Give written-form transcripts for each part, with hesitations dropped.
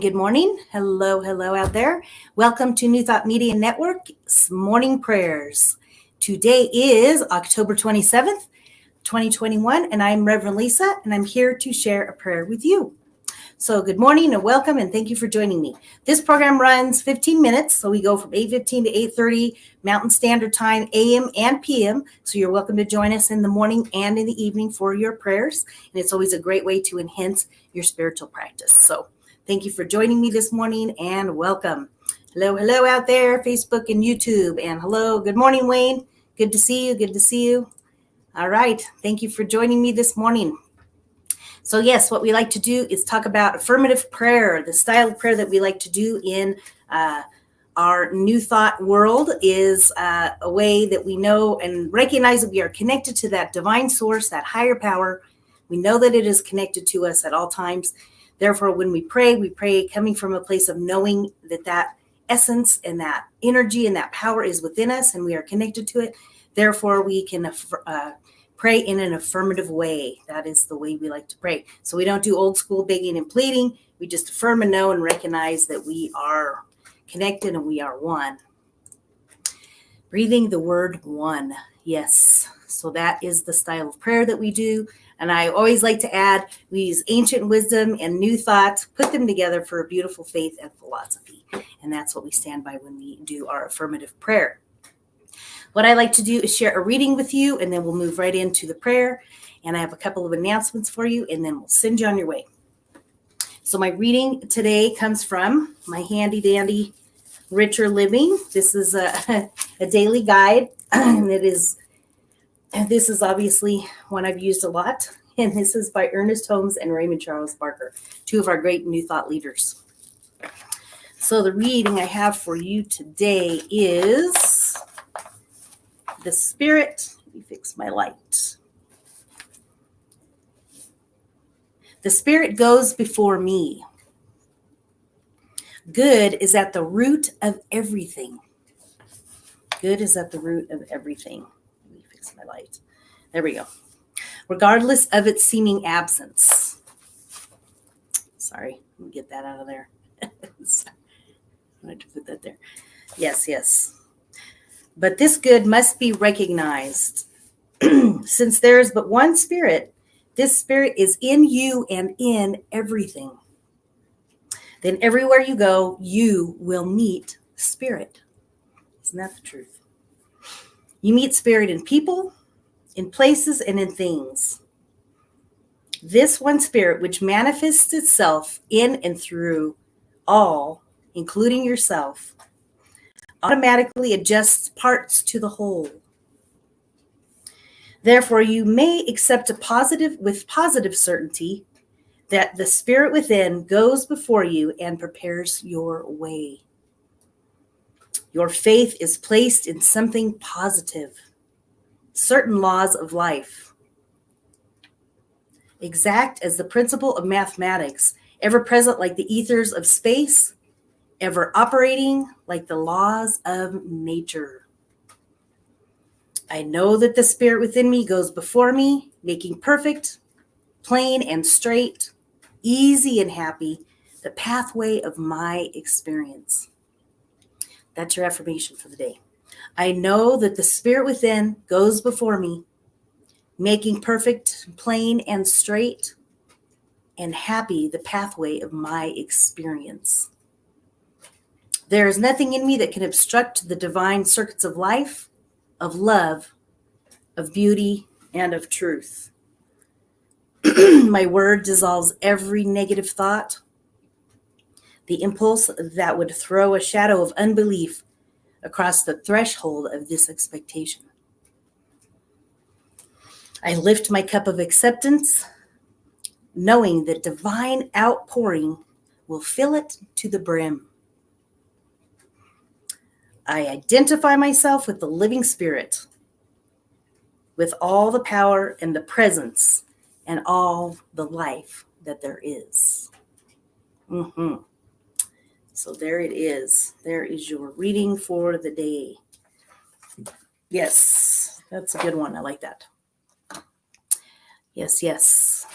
Good morning. Hello out there. Welcome to New Thought Media Network's Morning Prayers. Today is October 27th, 2021, and I'm Rev Lisa, and I'm here to share a prayer with you. So good morning and welcome, and thank you for joining me. This program runs 15 minutes, so we go from 8:15 to 8:30 Mountain Standard Time, AM and PM, so you're welcome to join us in the morning and in the evening for your prayers, and it's always a great way to enhance your spiritual practice. So thank you for joining me this morning and welcome. Hello out there, Facebook and YouTube. And hello, good morning, Wayne. Good to see you. All right, thank you for joining me this morning. So yes, what we like to do is talk about affirmative prayer. The style of prayer that we like to do in our New Thought world is a way that we know and recognize that we are connected to that divine source, that higher power. We know that it is connected to us at all times. Therefore, when we pray coming from a place of knowing that essence and that energy and that power is within us and we are connected to it. Therefore, we can pray in an affirmative way. That is the way we like to pray. So we don't do old school begging and pleading. We just affirm and know and recognize that we are connected and we are one. Breathing the word one. Yes. So that is the style of prayer that we do. And I always like to add, we use ancient wisdom and new thought, put them together for a beautiful faith and philosophy. And that's what we stand by when we do our affirmative prayer. What I like to do is share a reading with you, and then we'll move right into the prayer. And I have a couple of announcements for you, and then we'll send you on your way. So my reading today comes from my handy dandy Richer Living. This is a daily guide, and this is obviously one I've used a lot, and this is by Ernest Holmes and Raymond Charles Barker, two of our great New Thought leaders. So the reading I have for you today is The Spirit. Let me fix my light. The Spirit goes before me. Good is at the root of everything. Good is at the root of everything. My light. There we go. Regardless of its seeming absence. Sorry, let me get that out of there. I wanted to put that there. Yes. But this good must be recognized. Since there is but one Spirit, this Spirit is in you and in everything. Then everywhere you go, you will meet Spirit. Isn't that the truth? You meet Spirit in people, in places, and in things. This one Spirit, which manifests itself in and through all, including yourself, automatically adjusts parts to the whole. Therefore, you may accept with positive certainty that the Spirit within goes before you and prepares your way. Your faith is placed in something positive, certain laws of life. Exact as the principle of mathematics, ever present like the ethers of space, ever operating like the laws of nature. I know that the Spirit within me goes before me, making perfect, plain and straight, easy and happy, the pathway of my experience. That's your affirmation for the day. I know that the Spirit within goes before me, making perfect, plain, and straight, and happy the pathway of my experience. There is nothing in me that can obstruct the divine circuits of life, of love, of beauty, and of truth. My word dissolves every negative thought, the impulse that would throw a shadow of unbelief across the threshold of this expectation. I lift my cup of acceptance, knowing that divine outpouring will fill it to the brim. I identify myself with the living spirit, with all the power and the presence and all the life that there is. So there it is. There is your reading for the day. Yes, that's a good one. I like that. Yes, yes.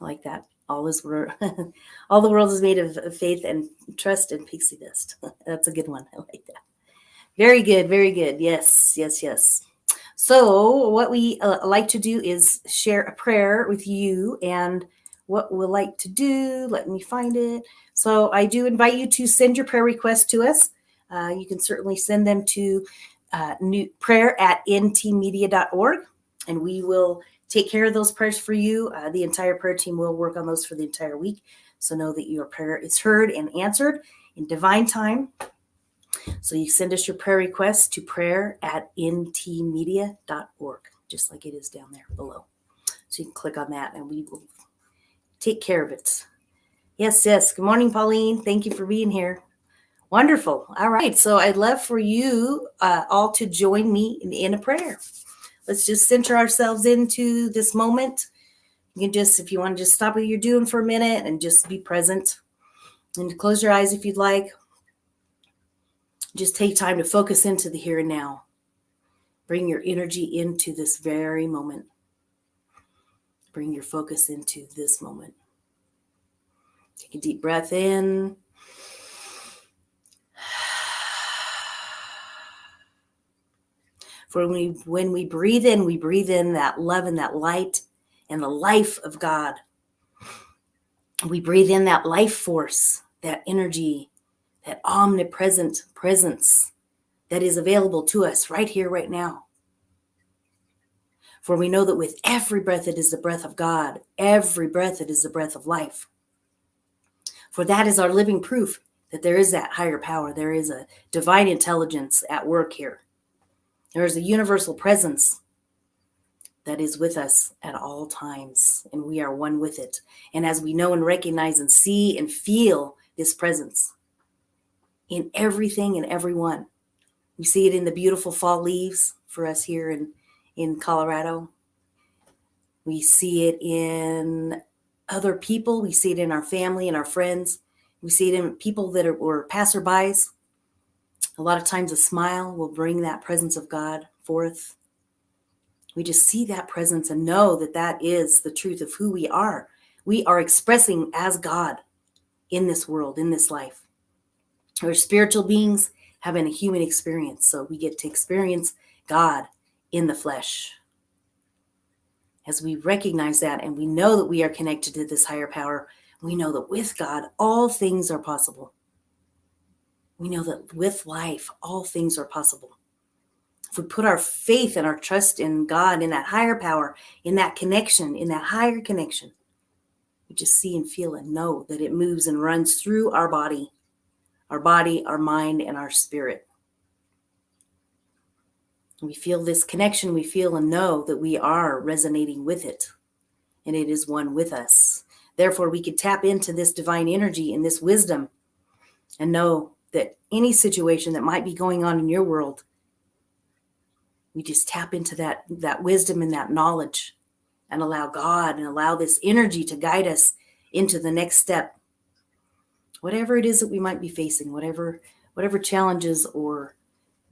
I like that. All the world is made of faith and trust and pixie dust. That's a good one. I like that. Very good. Very good. Yes, yes, yes. So what we like to do is share a prayer with you, and what we'll like to do, let me find it. So I do invite you to send your prayer requests to us. You can certainly send them to prayer@ntmedia.org, and we will take care of those prayers for you. The entire prayer team will work on those for the entire week. So know that your prayer is heard and answered in divine time. So you send us your prayer requests to prayer@ntmedia.org, just like it is down there below. So you can click on that and we will take care of it. Yes, yes. Good morning, Pauline. Thank you for being here. Wonderful. All right. So I'd love for you all to join me in a prayer. Let's just center ourselves into this moment. You can just, if you want to just stop what you're doing for a minute and just be present, and close your eyes if you'd like. Just take time to focus into the here and now. Bring your energy into this very moment. Bring your focus into this moment. Take a deep breath in. For when we breathe in that love and that light and the life of God. We breathe in that life force, that energy, that omnipresent presence that is available to us right here, right now. For we know that with every breath, it is the breath of God. Every breath, it is the breath of life. For that is our living proof that there is that higher power. There is a divine intelligence at work here. There is a universal presence that is with us at all times, and we are one with it. And as we know and recognize and see and feel this presence in everything and everyone, we see it in the beautiful fall leaves for us here in Colorado. We see it in other people. We see it in our family and our friends. We see it in people that were passerbys. A lot of times a smile will bring that presence of God forth. We just see that presence and know that that is the truth of who we are. We are expressing as God in this world, in this life. We're spiritual beings having a human experience, so we get to experience God in the flesh. As we recognize that and we know that we are connected to this higher power, we know that with God, all things are possible. We know that with life, all things are possible. If we put our faith and our trust in God, in that higher power, in that connection, in that higher connection, we just see and feel and know that it moves and runs through our body, our mind, and our spirit. We feel this connection, we feel and know that we are resonating with it, and it is one with us. Therefore, we could tap into this divine energy and this wisdom and know that any situation that might be going on in your world, we just tap into that wisdom and that knowledge and allow God and allow this energy to guide us into the next step. Whatever it is that we might be facing, whatever challenges or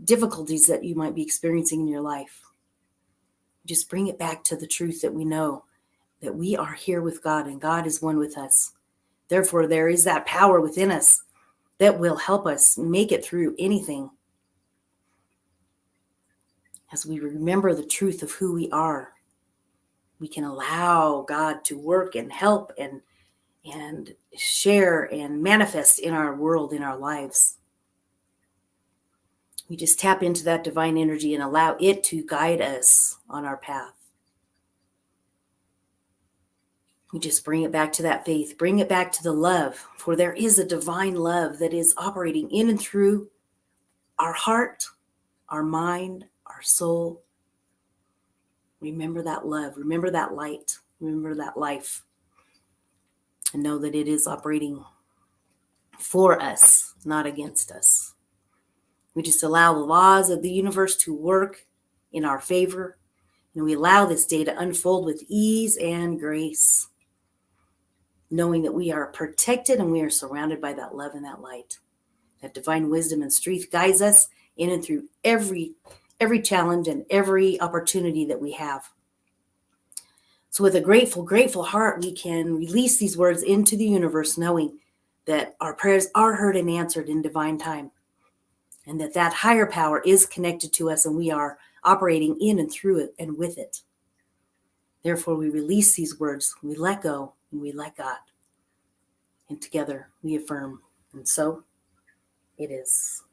difficulties that you might be experiencing in your life, just bring it back to the truth that we know that we are here with God and God is one with us. Therefore, there is that power within us that will help us make it through anything. As we remember the truth of who we are, we can allow God to work and help and share and manifest in our world, in our lives. We just tap into that divine energy and allow it to guide us on our path. We just bring it back to that faith, bring it back to the love, for there is a divine love that is operating in and through our heart, our mind, our soul. Remember that love, remember that light, remember that life, and know that it is operating for us, not against us. We just allow the laws of the universe to work in our favor, and we allow this day to unfold with ease and grace, knowing that we are protected and we are surrounded by that love and that light. That divine wisdom and strength guides us in and through every challenge and every opportunity that we have. So with a grateful heart, we can release these words into the universe, knowing that our prayers are heard and answered in divine time, and that higher power is connected to us and we are operating in and through it and with it. Therefore, we release these words, we let go, and we let God. And together we affirm, and so it is.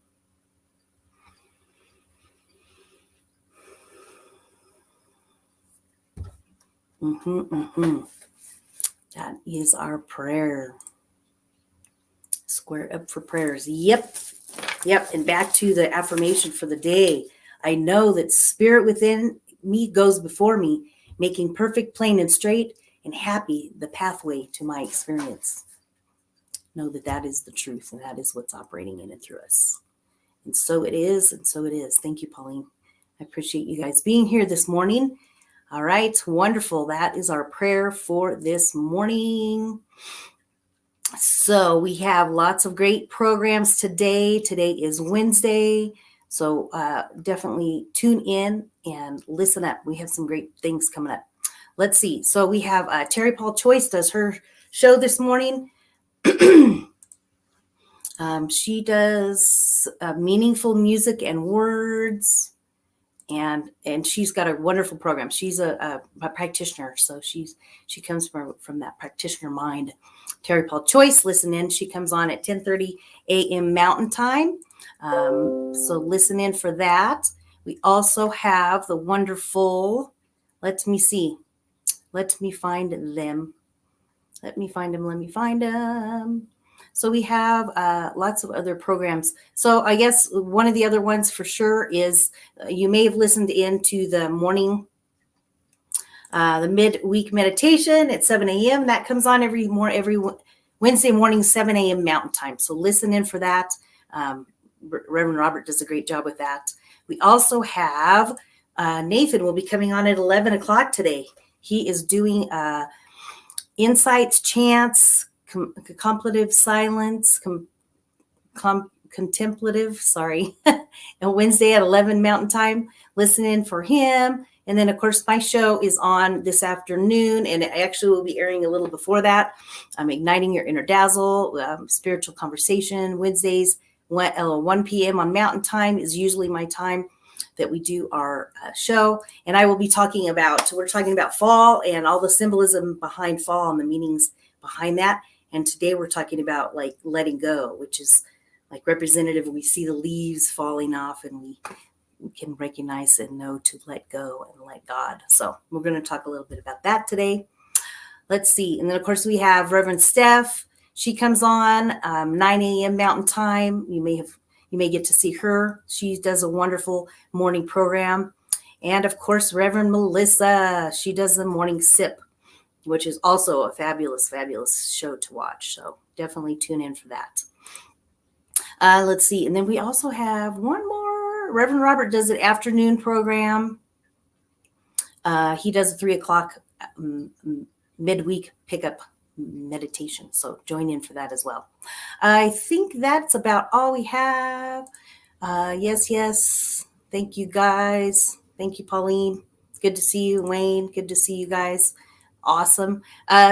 That is our prayer. Square up for prayers. Yep. And back to the affirmation for the day. I know that spirit within me goes before me, making perfect, plain, and straight, and happy the pathway to my experience. Know that that is the truth, and that is what's operating in and through us. And so it is, and so it is. Thank you, Pauline. I appreciate you guys being here this morning. All right, wonderful. That is our prayer for this morning. So we have lots of great programs today. Today is Wednesday. So definitely tune in and listen up. We have some great things coming up. Let's see. So we have Terry Paul Choice does her show this morning. She does meaningful music and words. And she's got a wonderful program. She's a practitioner, so she comes from that practitioner mind. Terry Paul Choice, listen in. She comes on at 10:30 a.m. Mountain Time. So listen in for that. We also have the wonderful, let me find them. So we have lots of other programs. So I guess one of the other ones for sure is you may have listened into the morning, the midweek meditation at 7 a.m. That comes on every Wednesday morning, 7 a.m. Mountain Time. So listen in for that. Reverend Robert does a great job with that. We also have Nathan will be coming on at 11 o'clock today. He is doing insights, chants, contemplative silence, contemplative, and Wednesday at 11 Mountain Time. Listen in for him. And then, of course, my show is on this afternoon, and it actually will be airing a little before that. I'm Igniting Your Inner Dazzle, Spiritual Conversation, Wednesdays, 1 p.m. on Mountain Time is usually my time that we do our show. And I will be we're talking about fall and all the symbolism behind fall and the meanings behind that. And today we're talking about like letting go, which is like representative. We see the leaves falling off and we can recognize and know to let go and let God. So we're going to talk a little bit about that today. Let's see. And then, of course, we have Reverend Steph. She comes on 9 a.m. Mountain Time. You may get to see her. She does a wonderful morning program. And, of course, Reverend Melissa. She does the morning sip, which is also a fabulous, fabulous show to watch. So definitely tune in for that. Let's see. And then we also have one more. Reverend Robert does an afternoon program. He does a 3 o'clock midweek pickup meditation. So join in for that as well. I think that's about all we have. Yes. Thank you, guys. Thank you, Pauline. Good to see you, Wayne. Good to see you guys. Awesome.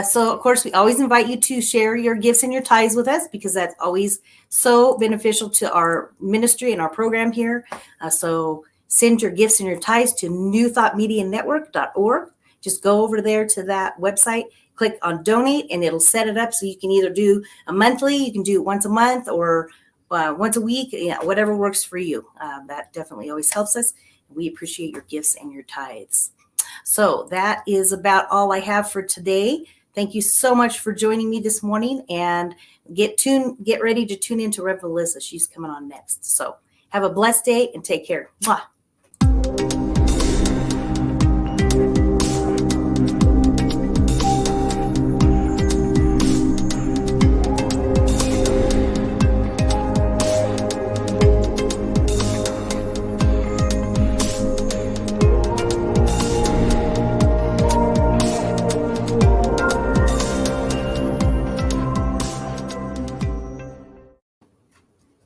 So, of course, we always invite you to share your gifts and your tithes with us because that's always so beneficial to our ministry and our program here. So send your gifts and your tithes to newthoughtmedianetwork.org. Just go over there to that website, click on donate, and it'll set it up so you can either do a monthly, you can do it once a month or once a week, whatever works for you. That definitely always helps us. We appreciate your gifts and your tithes. So that is about all I have for today. Thank you so much for joining me this morning, and get ready to tune into Rev Lisa. She's coming on next. So have a blessed day and take care. Mwah.